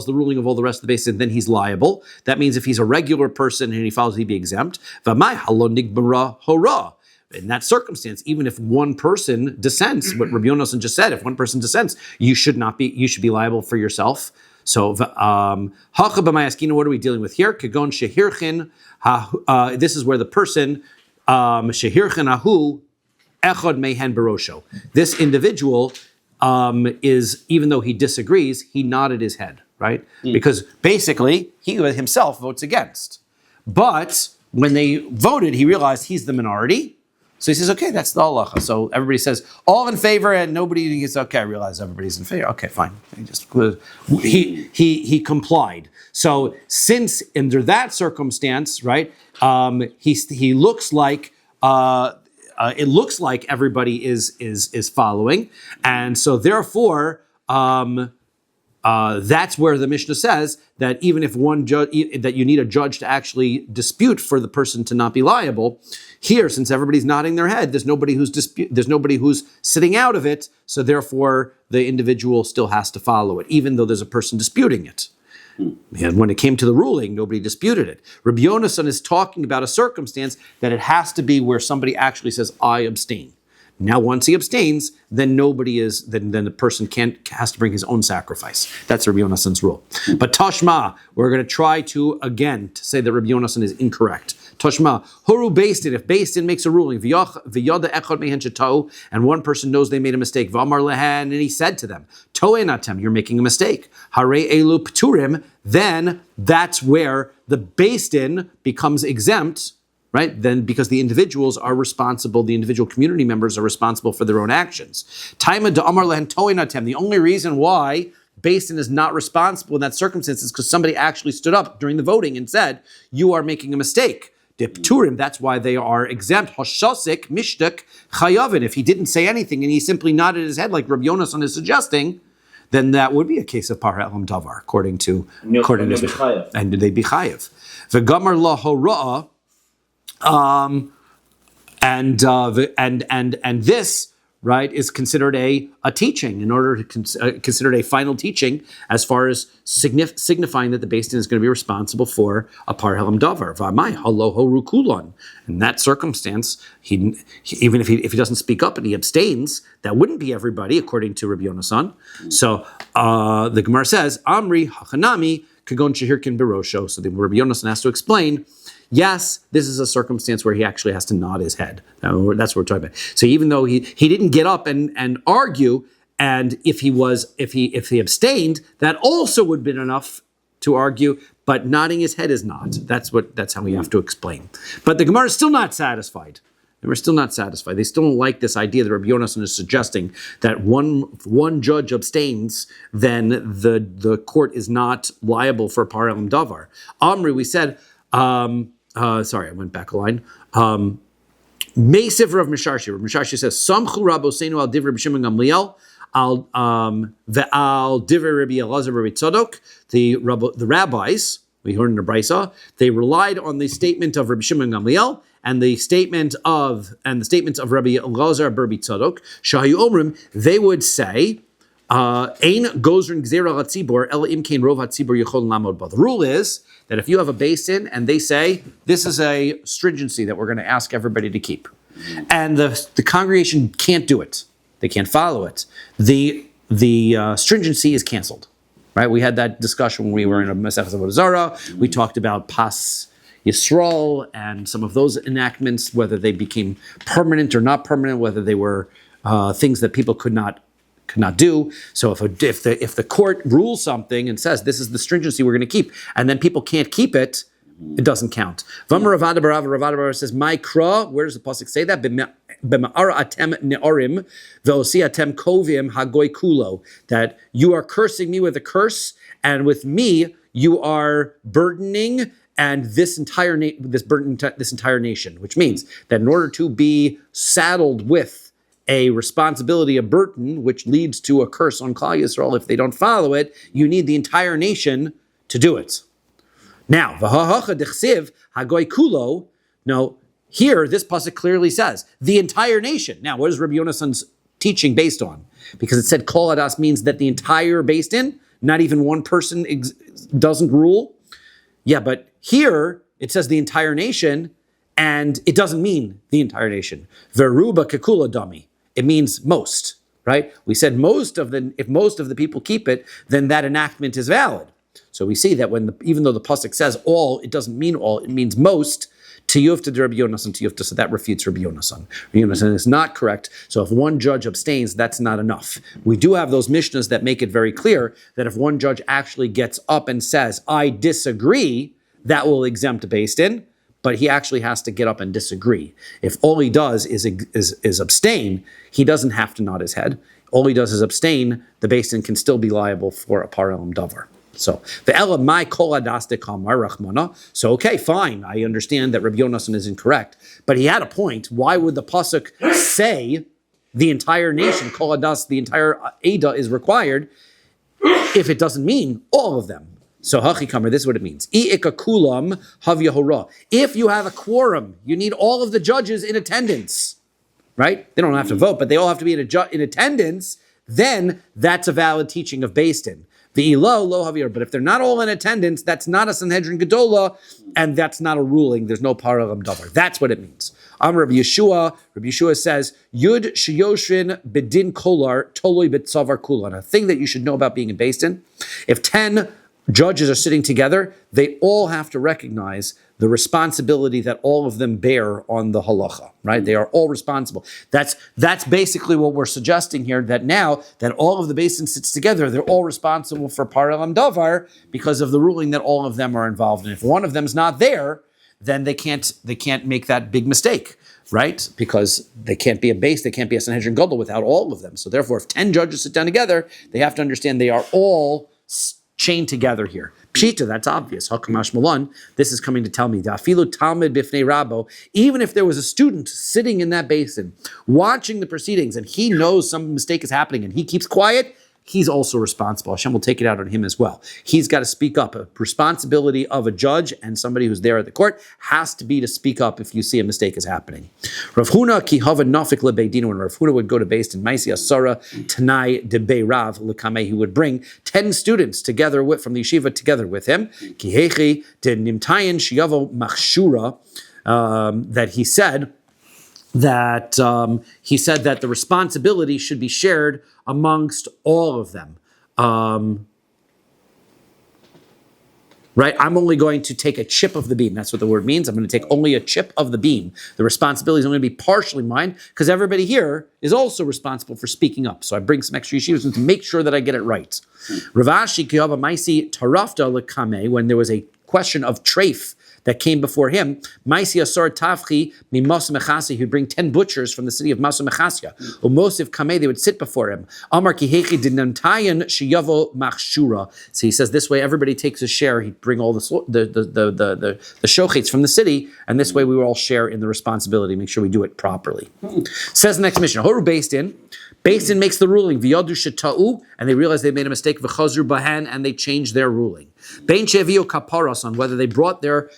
ruling of all the rest of the Beis Din, then he's liable. That means if he's a regular person and he follows, he'd be exempt. V'mai halo nigbara hora. In that circumstance, even if one person dissents, what Rabbi Yonasan just said, if one person dissents, you should be liable for yourself. So, hacha b'mayaskina, what are we dealing with here? Kagon shehirchin, this is where the person, shehirchin ahu, echad mehen barosho. This individual is, even though he disagrees, he nodded his head, right? Because basically, he himself votes against. But when they voted, he realized he's the minority. So he says, okay, that's the halacha. So everybody says, all in favor, and nobody gets, okay, I realize everybody's in favor. Okay, fine. He complied. So since under that circumstance, right, he looks like, it looks like everybody is following. And so therefore, that's where the Mishnah says that even if one judge, that you need a judge to actually dispute for the person to not be liable. Here, since everybody's nodding their head, there's nobody who's sitting out of it. So therefore, the individual still has to follow it, even though there's a person disputing it. And when it came to the ruling, nobody disputed it. Rabbi Yonasan is talking about a circumstance that it has to be where somebody actually says, I abstain. Now, once he abstains, then then the person has to bring his own sacrifice. That's Rabbi Yonasan's rule. But Tashma, we're going to try to say that Rabbi Yonasan is incorrect. Tashma, Horu Beis Din, if Beis Din makes a ruling, V'yada echad mehen shetau, and one person knows they made a mistake, V'amar lehen, and he said to them, Toenatem, you're making a mistake. Harei elu pturim, then that's where the Beis Din becomes exempt, right? Then because the individuals are responsible, the individual community members are responsible for their own actions. Taima da'amar lehen toenatem, the only reason why Beis Din is not responsible in that circumstance is because somebody actually stood up during the voting and said, you are making a mistake. Dipturim, that's why they are exempt. Hoshosik, mishtak, chayavin. If he didn't say anything and he simply nodded his head like Rabbi Yonasan is suggesting, then that would be a case of parah elam davar, according to this. And they'd be chayav. V'gamar la hora'ah, and this, right, is considered a teaching, in order to considered a final teaching as far as signifying that the Beis Din is going to be responsible for a par helam davar. V'amai halo horu kulon. In that circumstance, even if he doesn't speak up and he abstains, that wouldn't be everybody, according to Rabbi Yonasan. So the Gemara says, Amri hachanami kagon shehirkin berosho. So the Rabbi Yonasan has to explain, yes, this is a circumstance where he actually has to nod his head. That's what we're talking about. So even though he didn't get up and argue And if he abstained, that also would have been enough to argue, but nodding his head is not. That's how we have to explain. But the Gemara is still not satisfied. And we're still not satisfied. They still don't like this idea that Rabbi Yonasan is suggesting that one judge abstains, then the court is not liable for Parelam Davar. Amri, we said, sorry, I went back a line. Meisiv Rav Misharshi. Rav Misharshi says, Samchu Rabosenu al Divrei B'Shimon Gamliel al ve'al Divrei Rabbi Elazar Rabbi Tzadok. The rabbis, we heard in the Brisa, they relied on the statement of Rabbi Shimon Gamliel and the statements of Rabbi Elazar Rabbi Tzadok. Shahayu Omrim, they would say, Ein gozrin gzera hatzibor ela im kein rov hatzibor yechol lamod ba. The rule is that if you have a basin and they say this is a stringency that we're going to ask everybody to keep, and the congregation can't do it, they can't follow it, the stringency is canceled. Right? We had that discussion when we were in a Masechus Avodah Zarah. We talked about Pas Yisrael and some of those enactments, whether they became permanent or not permanent, whether they were things that people could not do. So if the court rules something and says this is the stringency we're going to keep, and then people can't keep it, it doesn't count. V'amar Ravada Barav says, "My kra." Where does the pasuk say that? B'ma'ara atem ne'orim ve'osi atem kovim hagoy kulo. That you are cursing me with a curse, and with me you are burdening and this entire nation. Which means that in order to be saddled with a responsibility, a burden, which leads to a curse on Klal Yisrael if they don't follow it, you need the entire nation to do it. Now, v'ha'hacha dechsiv hagoy kulo. No, here this pasuk clearly says the entire nation. Now, what is Rabbi Yonasan's teaching based on? Because it said kol hadas means that the entire based in, not even one person doesn't rule. Yeah, but here it says the entire nation, and it doesn't mean the entire nation. Veruba kekula dami. It means most, right? We said if most of the people keep it, then that enactment is valid. So we see that even though the pasuk says all, it doesn't mean all; it means most. Tiyufta de Rabbi Yonasan, tiyufta. So that refutes Rabbi Yonasan. Rabbi Yonasan is not correct. So if one judge abstains, that's not enough. We do have those mishnahs that make it very clear that if one judge actually gets up and says, "I disagree," that will exempt based in. But he actually has to get up and disagree. If all he does is abstain, he doesn't have to nod his head. All he does is abstain. The based in can still be liable for a parelam davar. So the ela my kol adas de kamar rachmana. So okay, fine. I understand that Rabbi Yonasan is incorrect, but he had a point. Why would the pasuk say the entire nation kol adas, the entire Ada is required, if it doesn't mean all of them? So hachikamer, this is what it means. I'ikakulam havyahora. If you have a quorum, you need all of the judges in attendance, right? They don't have to vote, but they all have to be in attendance. Then that's a valid teaching of based in. The ilo lo havir, but if they're not all in attendance, that's not a Sanhedrin Gedola, and that's not a ruling. There's no parelam davar. That's what it means. Rabbi Yeshua says, Yud sheyoshin bedin kolar toloi betzavar kulan. A thing that you should know about being in based in, if 10 judges are sitting together, they all have to recognize the responsibility that all of them bear on the halacha, right? They are all responsible. That's basically what we're suggesting here, that now that all of the basin sits together, they're all responsible for parelam davar because of the ruling that all of them are involved in. If one of them's not there, then they can't make that big mistake, right? Because they can't be a Sanhedrin Gadol without all of them. So therefore, if 10 judges sit down together, they have to understand they are all chained together here. Pshita, that's obvious. Hakamash Malan, this is coming to tell me that even if there was a student sitting in that basin, watching the proceedings, and he knows some mistake is happening and he keeps quiet, he's also responsible. Hashem will take it out on him as well. He's got to speak up. A responsibility of a judge and somebody who's there at the court has to be to speak up if you see a mistake is happening. Rav Huna ki hava nafik lebeidin. When Rav Huna would go to based in Maisi Asara Tanai de Beirav lekame, he would bring 10 students together from the yeshiva together with him. Ki hechi de nimtayin shiyavo machshura, that he said that the responsibility should be shared amongst all of them. right? I'm only going to take a chip of the beam. That's what the word means. I'm going to take only a chip of the beam. The responsibility is only going to be partially mine because everybody here is also responsible for speaking up. So I bring some extra yeshivas to make sure that I get it right. Rav Ashi Kiyava Maisi Tarafta Lekame, when there was a question of treif that came before him, Maisi Asar Tavchi Mimos Mechasi, he'd bring 10 butchers from the city of Masa Mechasia. Umosif Kameh, they would sit before him. Amar Kihechi Dinantayan Shiyavo Machshura. So he says this way everybody takes a share. He'd bring all the shochets from the city, and this way we will all share in the responsibility, make sure we do it properly. Says the next mission, Horu based in makes the ruling, V'yadu sheta'u, and they realize they made a mistake, V'chazru bahan, and they changed their ruling. Bein sheviu kaparos, on whether they brought their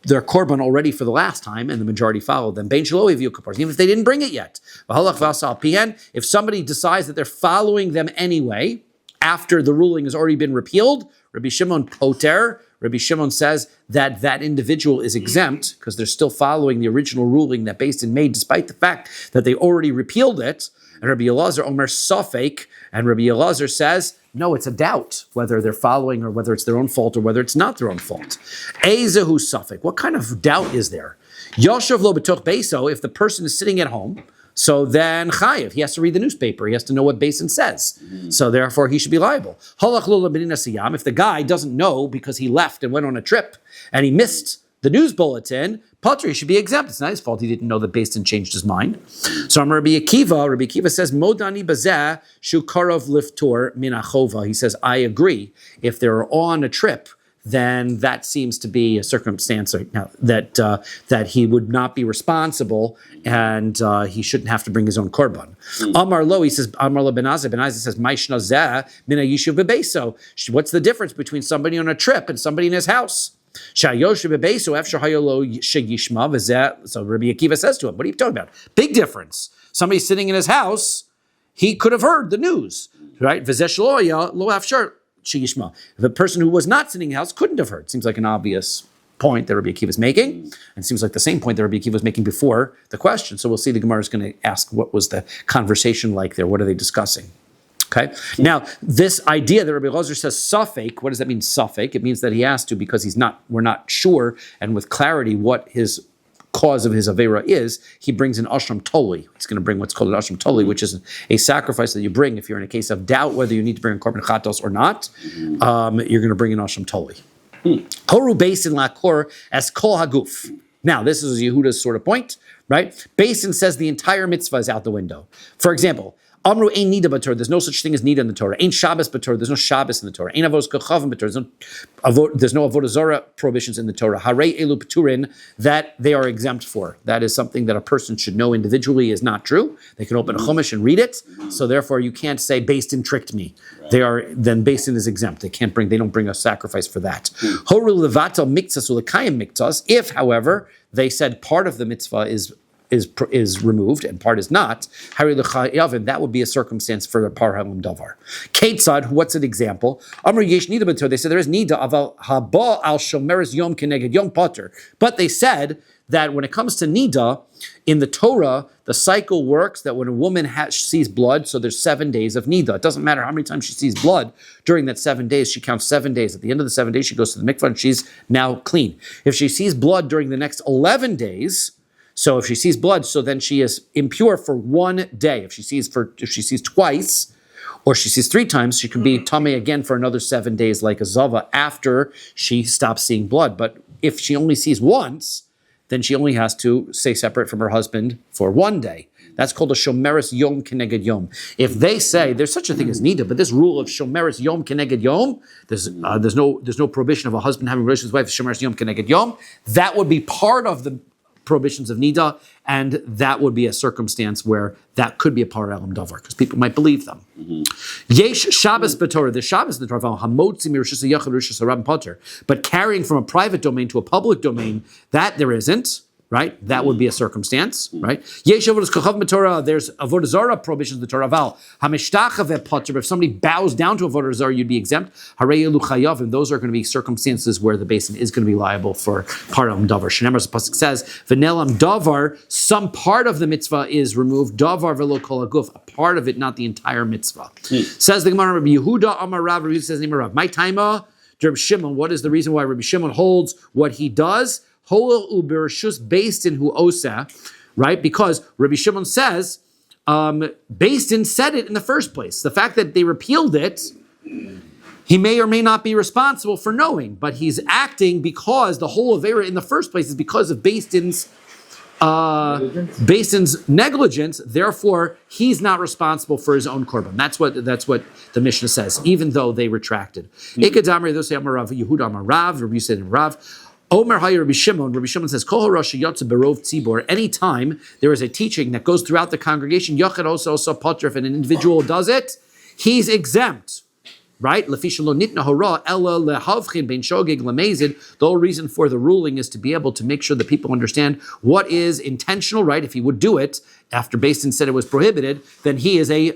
korban already for the last time, and the majority followed them. Bein shelo heviu kaparos, even if they didn't bring it yet. V'halach v'asal pihen, if somebody decides that they're following them anyway, after the ruling has already been repealed, Rabbi Shimon poter, Rabbi Shimon says that that individual is exempt because they're still following the original ruling that Beis Din made, despite the fact that they already repealed it. And Rabbi Elazar Omer Safek, and Rabbi Elazar says, no, it's a doubt whether they're following or whether it's their own fault or whether it's not their own fault. Ezehu Safek, what kind of doubt is there? Yoshev lo b'toch beiso, if the person is sitting at home, so then chayiv, he has to read the newspaper, he has to know what Beis Din says. So therefore he should be liable. Halach lo l'bedina siyam, if the guy doesn't know because he left and went on a trip and he missed the news bulletin, Potter, he should be exempt. It's not his fault he didn't know that Beis Din changed his mind. So Rabbi Akiva says, Modani bazeh shu karov liftor min achova. He says, I agree. If they're on a trip, then that seems to be a circumstance that he would not be responsible and he shouldn't have to bring his own korban. Amar lo, he says, Amar lo Ben Azai says, Maishna zeh min yishuv bebeso. What's the difference between somebody on a trip and somebody in his house? So Rabbi Akiva says to him, what are you talking about? Big difference. Somebody sitting in his house, he could have heard the news, right? The person who was not sitting in the house couldn't have heard. Seems like an obvious point that Rabbi Akiva is making, and seems like the same point that Rabbi Akiva was making before the question. So we'll see, the Gemara is going to ask, what was the conversation like there? What are they discussing? Okay. Now, this idea that Rabbi Elazar says safek, what does that mean, safek? It means that he has to, because we're not sure, and with clarity what his cause of his avera is, he brings an ashram toli. He's going to bring what's called an ashram toli, which is a sacrifice that you bring if you're in a case of doubt whether you need to bring a korban chatos or not. You're going to bring an ashram toli. Horu Beis Din lakor as kol haguf. Now, this is Yehuda's sort of point, right? Beis Din says the entire mitzvah is out the window. For example, Amru ein nida b'Torah. There's no such thing as nida in the Torah. Ein Shabbos b'Torah. There's no Shabbos in the Torah. Ein avos kochavim b'Torah. There's no avodah zarah prohibitions in the Torah. Harei elu p'turin, that they are exempt for. That is something that a person should know individually is not true. They can open a chumash and read it. So therefore, you can't say Beis Din tricked me. Then Beis Din is exempt. They don't bring a sacrifice for that. Horu levatal miktzas ulekayim miktzas. If, however, they said part of the mitzvah is removed and part is not, that would be a circumstance for a par halam davar. Ketzad, what's an example? Amr yesh nida b'Torah. They said there is nida aval haba al shomeres yom keneged yom potter. But they said that when it comes to nida in the Torah, the cycle works that when a woman sees blood, so there's 7 days of nida. It doesn't matter how many times she sees blood during that 7 days. She counts 7 days. At the end of the 7 days, she goes to the mikvah and she's now clean. If she sees blood during the next 11 days. So if she sees blood, so then she is impure for 1 day. If she sees twice, or she sees 3 times, she can be tamei again for another 7 days, like a zava, after she stops seeing blood. But if she only sees once, then she only has to stay separate from her husband for 1 day. That's called a shomeres yom keneged yom. If they say there's such a thing as nida, but this rule of shomeres yom keneged yom, there's no prohibition of a husband having relations with his wife, shomeres yom keneged yom, that would be part of the prohibitions of nida, and that would be a circumstance where that could be a par elam davar, because people might believe them. Yesh Shabbos b'Torah, the Shabbos in the Torah, hamotzi mirishus yachad rishus harab potter, but carrying from a private domain to a public domain, that there isn't. Right, that would be a circumstance. Right, Yesh avodas kochav b'Torah. There's avodah zarah prohibitions in the Torah. Val hamishtachav potter. If somebody bows down to avodah zarah, you'd be exempt. Harei elu chayav, and those are going to be circumstances where the Beis Din is going to be liable for part of davar. Shenemar, the pasuk says, v'nelam davar. Some part of the mitzvah is removed. Davar velo kol haguf. A part of it, not the entire mitzvah. Says the Gemara, Rabbi Yehuda Amar Rav. Rabbi Yehuda says, Rav, my taima Rabbi Shimon, what is the reason why Rabbi Shimon holds what he does? Based in who osa, right? Because Rabbi Shimon says, Based in said it in the first place. The fact that they repealed it, he may or may not be responsible for knowing, but he's acting because the whole Avera in the first place is because of Bastin's negligence. Therefore, he's not responsible for his own korban. That's what the Mishnah says, even though they retracted. Ikadamri thosei amar Rav Yehuda amar Rav. Rabbi said in Rav. Omer Hay Rabbi Shimon. Rabbi Shimon says, Kol Rosh Yotze Berov Tzibor. Anytime there is a teaching that goes throughout the congregation, Yachad also potter. If an individual does it, he's exempt. Right? The whole reason for the ruling is to be able to make sure that people understand what is intentional, right? If he would do it after Basin said it was prohibited, then he is an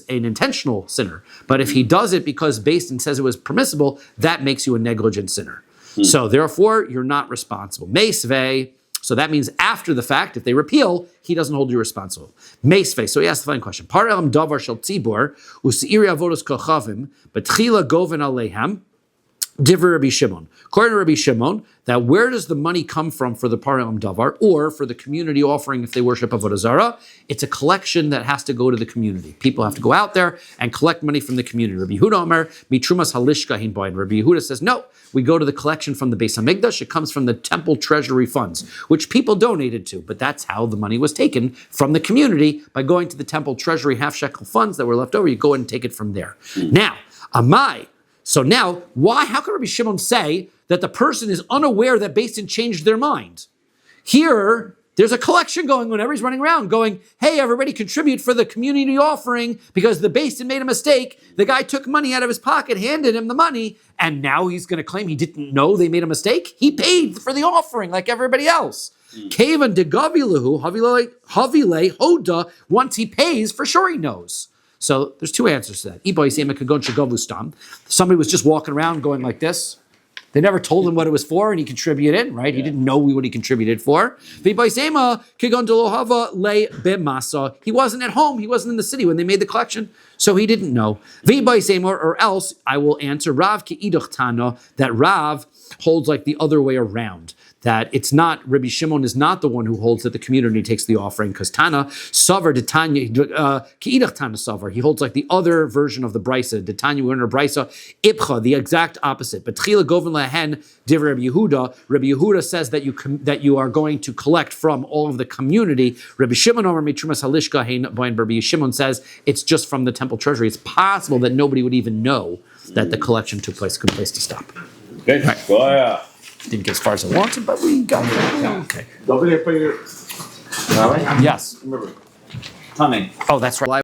intentional sinner. But if he does it because Basin says it was permissible, that makes you a negligent sinner. So therefore, you're not responsible. Meisvei. So that means after the fact, if they repeal, he doesn't hold you responsible. Meisvei. So he asked the following question. Par'elam davar shel tzibor u'seiri avodos kochavim betchila goven alehem divrei Rabbi Shimon. According to Rabbi Shimon, that where does the money come from for the Par'elam davar or for the community offering if they worship Avodah Zarah? It's a collection that has to go to the community. People have to go out there and collect money from the community. Rabbi Yehuda Omer mitrumas halishka hin boyin. Rabbi Yehuda says no. We go to the collection from the Beis Hamikdash. It comes from the temple treasury funds, which people donated to. But that's how the money was taken from the community by going to the temple treasury half shekel funds that were left over. You go and take it from there. Now, Amai. So now, why? How can Rabbi Shimon say that the person is unaware that Beis Din changed their mind? Here, there's a collection going on. Everybody's running around going, hey, everybody contribute for the community offering because the Beis Din made a mistake. The guy took money out of his pocket, handed him the money, and now he's going to claim he didn't know they made a mistake? He paid for the offering like everybody else. Kavan de Gavilahu, Havile Hoda, once he pays, for sure he knows. So there's two answers to that. Somebody was just walking around going like this. They never told him what it was for, and he contributed, right? Yeah. He didn't know what he contributed for. He wasn't at home. He wasn't in the city when they made the collection, so he didn't know. Or else, I will answer Rav that Rav holds like the other way around. That it's not, Rabbi Shimon is not the one who holds that the community takes the offering, because Tana, Savar, Detanya, Ki'idach Tana Savar, he holds like the other version of the Brisa, Detanya, we're in a Brisa, Ibcha, the exact opposite. But Tchila Goven Lehen, Div Rabbi Yehuda says that you are going to collect from all of the community. Rabbi Shimon Omer Mitrumas Halishka Hein Boin, Rabbi Shimon says it's just from the temple treasury. It's possible that nobody would even know that the collection took place. Good place to stop. Good. Right. Oh, yeah. Didn't get as far as I wanted, but we got it. Okay. Don't forget to put your... Yes. Remember, timing. Oh, that's right.